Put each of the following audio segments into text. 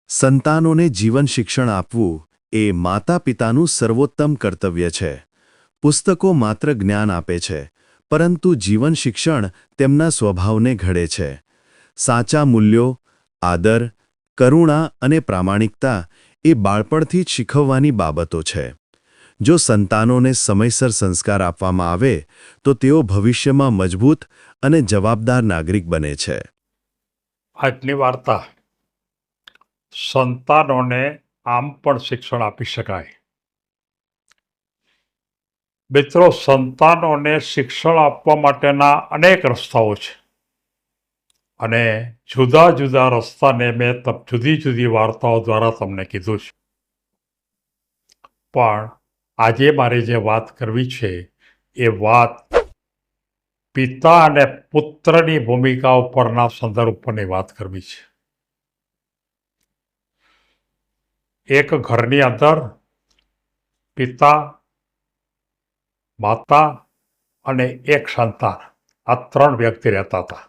સંતાનોને જીવન શિક્ષણ આપવું એ માતા પિતાનું સર્વોત્તમ કર્તવ્ય છે. પુસ્તકો માત્ર જ્ઞાન આપે છે, પરંતુ જીવન શિક્ષણ તેમના સ્વભાવને ઘડે છે. સાચા મૂલ્યો, આદર, કરુણા અને પ્રામાણિકતા એ બાળપણથી જ શીખવવાની બાબતો છે. જો સંતાનોને સમયસર સંસ્કાર આપવામાં આવે તો તેઓ ભવિષ્યમાં મજબૂત અને જવાબદાર નાગરિક બને છે. આજની વાર્તા સંતાનોને આમ પણ શિક્ષણ આપી શકાય. મિત્રો, સંતાનોને શિક્ષણ આપવા માટેના અનેક રસ્તાઓ છે અને જુદા જુદા રસ્તાને મેં જુદી જુદી વાર્તાઓ દ્વારા તમને કીધું છે. પણ આજે મારે જે વાત કરવી છે એ વાત પિતા અને પુત્રની ભૂમિકા ઉપરના સંદર્ભ ઉપરની વાત કરવી છે. એક ઘરની અંદર પિતા, માતા અને એક સંતાન, આ 3 વ્યક્તિ રહેતા હતા.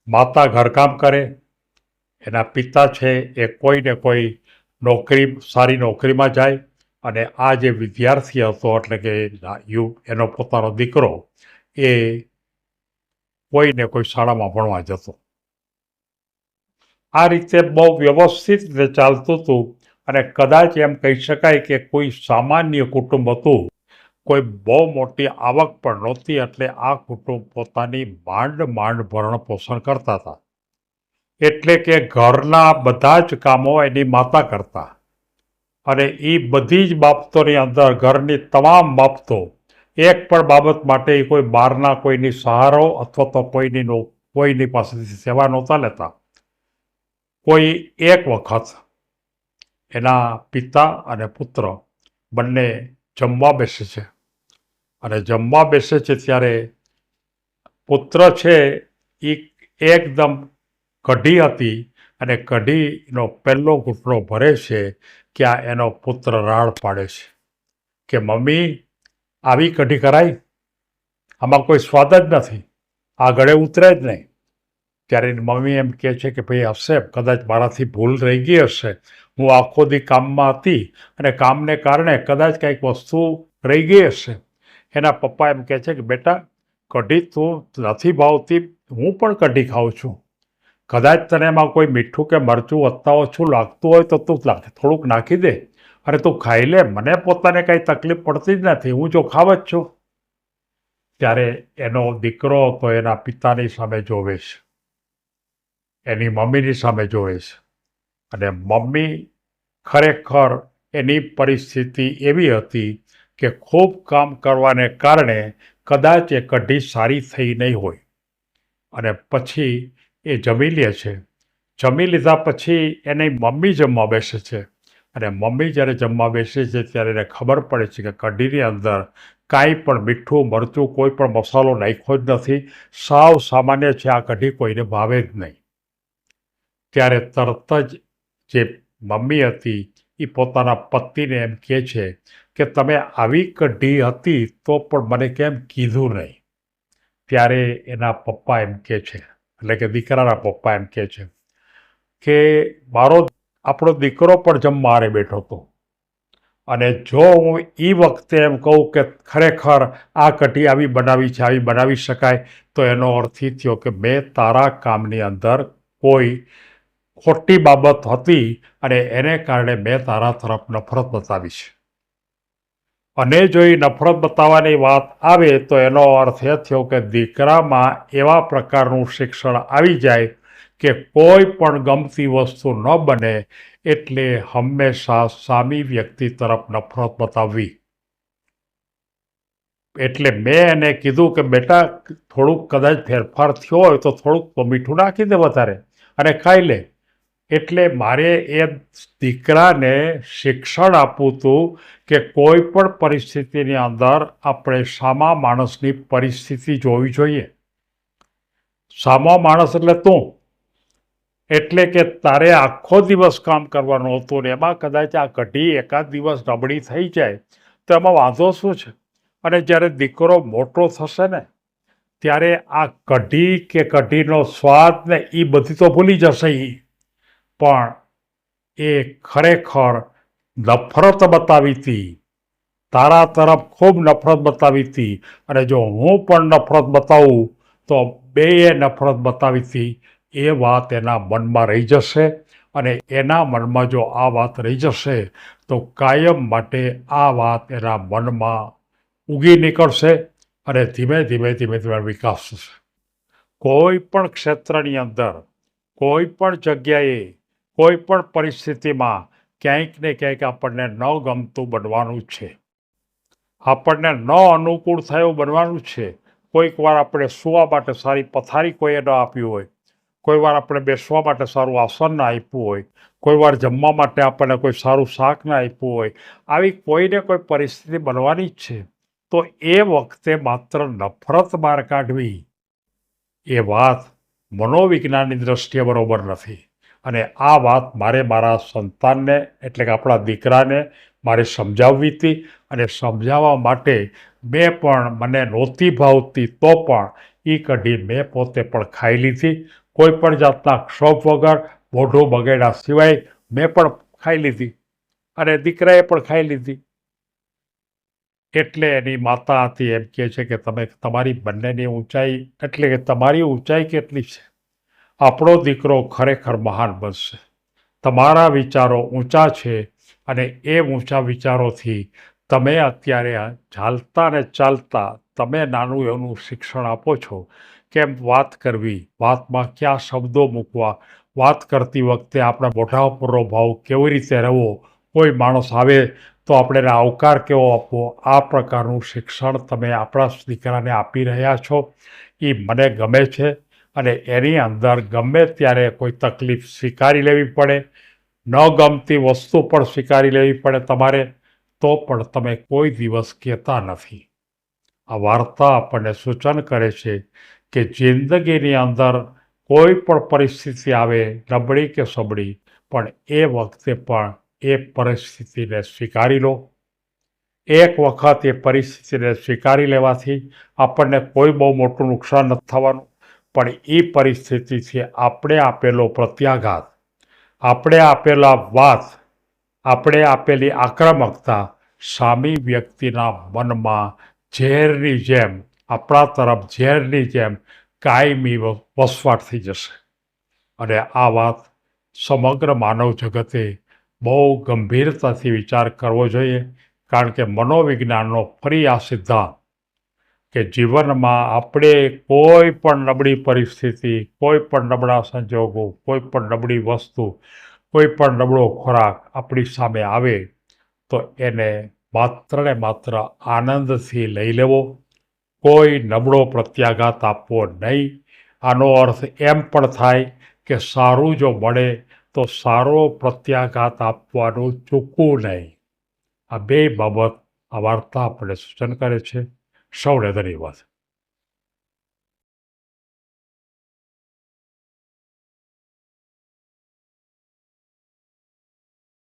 માતા ઘરકામ કરે, એના પિતા છે એ કોઈ ને કોઈ સારી નોકરીમાં જાય અને આ જે વિદ્યાર્થી હતો એટલે કે એનો પોતાનો દીકરો એ કોઈ ને કોઈ શાળામાં ભણવા જતો. આ રીતે બહુ વ્યવસ્થિત રીતે ચાલતું હતું અને કદાચ એમ કહી શકાય કે કોઈ સામાન્ય કુટુંબ હતું. કોઈ બહુ મોટી આવક પણ નહોતી, એટલે આ કુટુંબ પોતાની માંડ ભરણ પોષણ કરતા હતા. એટલે કે ઘરના બધા જ કામો એની માતા કરતા અને એ બધી જ બાબતોની અંદર ઘરની તમામ બાબતો, એક પણ બાબત માટે કોઈ બહારના કોઈની સહારો અથવા તો કોઈની પાસેથી સેવા નહોતા લેતા. કોઈ એક વખત એના પિતા અને પુત્ર બંને જમવા બેસે છે અને જમવા બેસે છે ત્યારે પુત્ર છે એ એકદમ કઢી હતી અને કઢીનો પહેલો ઘૂંટડો ભરે છે કે આ એનો પુત્ર રાડ પાડે છે કે મમ્મી, આવી કઢી કરાય? આમાં કોઈ સ્વાદ જ નથી, આ ગળે ઉતરે જ નહીં. ત્યારે મમ્મી એમ કહે છે કે ભાઈ હશે, કદાચ મારાથી ભૂલ રહી ગઈ હશે, હું આખો દી કામમાં હતી અને કામને કારણે કદાચ કંઈક વસ્તુ રહી ગઈ હશે. એના પપ્પા એમ કહે છે કે બેટા, કઢી તું નથી ભાવતી, હું પણ કઢી ખાઉં છું. કદાચ તને એમાં કોઈ મીઠું કે મરચું વધતા ઓછું લાગતું હોય તો તું થોડુંક નાખી દે અને તું ખાઈ લે. મને પોતાને કંઈ તકલીફ પડતી જ નથી, હું જો ખાવ જ છું. ત્યારે એનો દીકરો તો એના પિતાની સામે જોવે છે, એની મમ્મીની સામે જોવે છે અને મમ્મી ખરેખર એની પરિસ્થિતિ એવી હતી કે ખૂબ કામ કરવાને કારણે કદાચ એ કઢી સારી થઈ નહીં હોય. અને પછી એ જમી લે છે. જમી લીધા પછી એની મમ્મી જમવા બેસે છે અને મમ્મી જ્યારે જમવા બેસે છે ત્યારે એને ખબર પડે છે કે કઢીની અંદર કાંઈ પણ મીઠું મરચું કોઈ પણ મસાલો નાખ્યો જ નથી, સાવ સામાન્ય છે, આ કઢી કોઈને ભાવે જ નહીં. ત્યારે તરત જ જે મમ્મી હતી એ પોતાના પતિને એમ કહે છે કે તમે આવી કઢી હતી તો પણ મને કેમ કીધું નહીં? ત્યારે એના પપ્પા એમ કહે છે, એટલે કે દીકરાના પપ્પા એમ કહે છે કે આપણો દીકરો પણ જમવા હારે બેઠો હતો અને જો હું એ વખતે એમ કહું કે ખરેખર આ કઢી આવી બનાવી છે, આવી બનાવી શકાય, તો એનો અર્થ એ થયો કે મેં તારા કામની અંદર કોઈ ખોટી બાબત હતી અને એને કારણે મેં તારા તરફ નફરત બતાવી છે. અને જો એ નફરત બતાવવાની વાત આવે તો એનો અર્થ એ થયો કે દીકરામાં એવા પ્રકારનું શિક્ષણ આવી જાય કે કોઈ પણ ગમતી વસ્તુ ન બને એટલે હંમેશા સામી વ્યક્તિ તરફ નફરત બતાવવી. એટલે મેં એને કીધું કે બેટા, થોડુંક કદાચ ફેરફાર થયો હોય તો થોડુંક મીઠું નાખી દે વધારે અને ખાઈ લે. એટલે મારે એ દીકરાને શિક્ષણ આપવું હતું કે કોઈ પણ પરિસ્થિતિની અંદર આપણે સામા માણસની પરિસ્થિતિ જોવી જોઈએ. સામો માણસ એટલે તું, એટલે કે તારે આખો દિવસ કામ કરવાનું હતું ને એમાં કદાચ આ કઢી એકાદ દિવસ નબળી થઈ જાય તો એમાં વાંધો શું છે? અને જ્યારે દીકરો મોટો થશે ને ત્યારે આ કઢી કે કઢીનો સ્વાદ ને એ બધી તો ભૂલી જશે. પણ એ ખરેખર નફરત બતાવી હતી, તારા તરફ ખૂબ નફરત બતાવી હતી, અને જો હું પણ નફરત બતાવું તો બેય નફરત બતાવી હતી, એ વાત એના મનમાં રહી જશે, અને એના મનમાં જો આ વાત રહી જશે તો કાયમ માટે આ વાત એના મનમાં ઉગી નીકળશે, અને ધીમે ધીમે ધીમે ધીમે વિકાસ થશે. કોઈ પણ ક્ષેત્રની અંદર, કોઈ પણ જગ્યાએ, કોઈ પણ પરિસ્થિતિમાં ક્યાંક ને ક્યાંક આપણને ન ગમતું બનવાનું છે, આપણને ન અનુકૂળ થયું બનવાનું છે. કોઈક વાર આપણે સૂવા માટે સારી પથારી કોઈએ ન આપી હોય, કોઈ વાર આપણે બેસવા માટે સારું આસન ના આપ્યું હોય, કોઈ વાર જમવા માટે આપણને કોઈ સારું શાક ના આપ્યું હોય, આવી કોઈને કોઈ પરિસ્થિતિ બનવાની જ છે. તો એ વખતે માત્ર નફરત બહાર કાઢવી એ વાત મનોવિજ્ઞાનની દ્રષ્ટિએ બરોબર નથી. અને આ વાત મારે મારા સંતાનને એટલે કે આપણા દીકરાને મારે સમજાવવી હતી, અને સમજાવવા માટે મેં પણ મને નહોતી ભાવતી તો પણ એ કઢી મેં પોતે પણ ખાઈ લીધી, કોઈ પણ જાતના ક્ષોભ વગર, મોઢું બગાડ્યા સિવાય મેં પણ ખાઈ લીધી, અને દીકરાએ પણ ખાઈ લીધી. એટલે એની માતા હતી એમ કહે છે કે તમે તમારી બંનેની ઊંચાઈ એટલે કે તમારી ઊંચાઈ કેટલી છે, આપણો દીકરો ખરેખર મહાન બનશે, તમારા વિચારો ઊંચા છે, અને એ ઊંચા વિચારોથી તમે અત્યારે ચાલતા ને ચાલતા તમે નાનું એનું શિક્ષણ આપો છો, કેમ વાત કરવી, વાતમાં કયા શબ્દો મૂકવા, વાત કરતી વખતે આપણા મોઢા ઉપરનો ભાવ કેવી રીતે રહેવો, કોઈ માણસ આવે તો આપણે એને આવકાર કેવો આપવો, આ પ્રકારનું શિક્ષણ તમે આપણા દીકરાને આપી રહ્યા છો. એ મને ગમે છે, અને એની અંદર ગમે ત્યારે કોઈ તકલીફ સ્વીકારી લેવી પડે, ન ગમતી વસ્તુ પણ સ્વીકારી લેવી પડે તમારે, તો પણ તમે કોઈ દિવસ કહેતા નથી. આ વાર્તા આપણને સૂચન કરે છે કે જિંદગીની અંદર કોઈ પણ પરિસ્થિતિ આવે, નબળી કે સબળી, પણ એ વખતે પણ એ પરિસ્થિતિને સ્વીકારી લો. એક વખત એ પરિસ્થિતિને સ્વીકારી લેવાથી આપણને કોઈ બહુ મોટું નુકસાન નથી થવાનું, પણ એ પરિસ્થિતિથી આપણે આપેલો પ્રત્યાઘાત, આપણે આપેલા વાત, આપણે આપેલી આક્રમકતા સામી વ્યક્તિના મનમાં ઝેરની જેમ, આપણા તરફ ઝેરની જેમ કાયમી વસવાટ થઈ જશે. અને આ વાત સમગ્ર માનવ જગતે બહુ ગંભીરતાથી વિચાર કરવો જોઈએ, કારણ કે મનોવિજ્ઞાનનો ફરી આ સિદ્ધાંત કે જીવનમાં આપણે કોઈ પણ નબળી પરિસ્થિતિ, કોઈ પણ નબળા સંજોગો, કોઈ પણ નબળી વસ્તુ, કોઈ પણ નબળો ખોરાક આપણી સામે આવે તો એને માત્ર ને માત્ર આનંદથી લઈ લેવો, કોઈ નબળો પ્રત્યાઘાત આપવો નહીં. આનો અર્થ એમ પણ થાય કે સારું જો મળે તો સારો પ્રત્યાઘાત આપવાનું ચૂકવું નહીં. આ બે બાબત આ વાર્તા આપણને સૂચન કરે છે. સૌને ધન્યવાદ.